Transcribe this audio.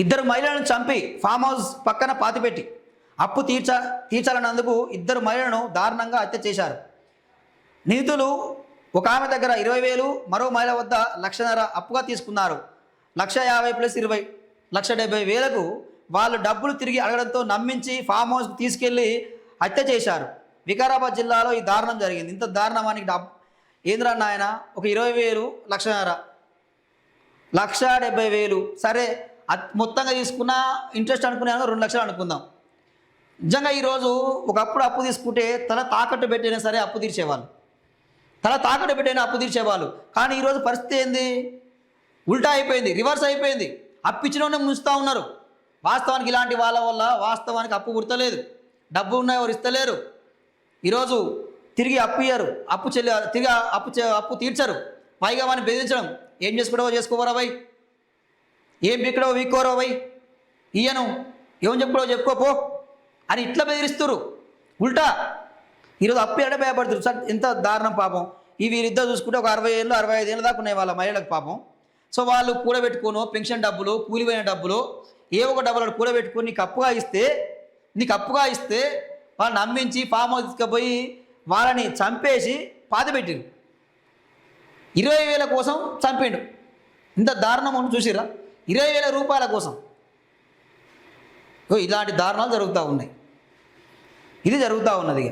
ఇద్దరు మహిళలను చంపి ఫామ్ హౌస్ పక్కన పాతిపెట్టి అప్పు తీర్చాలన్నందుకు ఇద్దరు మహిళలను దారుణంగా హత్య చేశారు. నిందితులు ఒక ఆమె దగ్గర 20,000, మరో మహిళ వద్ద 1,50,000 అప్పుగా తీసుకున్నారు. 1,50,000 + 20, 1,70,000కు వాళ్ళు డబ్బులు తిరిగి అడగడంతో నమ్మించి ఫామ్ హౌస్కి తీసుకెళ్లి హత్య చేశారు. వికారాబాద్ జిల్లాలో ఈ దారుణం జరిగింది. ఇంత దారుణమానికి ఏంద్రా నాయన, ఒక 20,000, 1,50,000, 1,70,000 సరే మొత్తంగా తీసుకున్న ఇంట్రెస్ట్ అనుకున్నాను 2 లక్షలు అనుకుందాం. నిజంగా ఈరోజు ఒకప్పుడు అప్పు తీసుకుంటే తల తాకట్టు పెట్టినా సరే అప్పు తీర్చేవాళ్ళు, తల తాకట్టు పెట్టినా అప్పు తీర్చేవాళ్ళు. కానీ ఈరోజు పరిస్థితి ఏంది? ఉల్టా అయిపోయింది, రివర్స్ అయిపోయింది. అప్పు ఇచ్చినోనే ముంచుతూ ఉన్నారు. వాస్తవానికి ఇలాంటి వాళ్ళ వల్ల వాస్తవానికి అప్పు గుర్తలేదు, డబ్బు ఉన్న ఎవరు ఇస్తలేరు. ఈరోజు తిరిగి అప్పు ఇయ్యరు, తిరిగి అప్పు తీర్చరు. పైగా వాడిని బెదిరించడం, ఏం చేసుకుంటావో చేసుకోవరా భయ్, ఏం పీక్కడో వీక్కోరో భయ్, ఇయ్యను, ఏం చెప్పుకోవో చెప్పుకోపో అని ఇట్లా బెదిరిస్తున్నారు. ఉల్టా ఈరోజు అప్పు ఎడ భయపడుతున్నారు. సార్ ఎంత దారుణం పాపం. ఈ వీరిద్దరు చూసుకుంటే ఒక 60 ఏళ్ళు 65 ఏళ్ళ దాకా ఉన్నాయి వాళ్ళ మహిళలకు పాపం. సో వాళ్ళు కూడబెట్టుకోను పెన్షన్ డబ్బులు, కూలిపోయిన డబ్బులు, ఏ ఒక డబ్బులు కూడబెట్టుకొని నీకు అప్పుగా ఇస్తే వాళ్ళు నమ్మించి ఫామ్ హౌస్ తీసుకుపోయి వాళ్ళని చంపేసి పాతిపెట్టిరు. 20,000 కోసం చంపిండు. ఇంత దారుణం అని చూసిరా? 20,000 రూపాయల కోసం ఇలాంటి దారుణాలు జరుగుతూ ఉన్నాయి. ఇది జరుగుతూ ఉన్నది.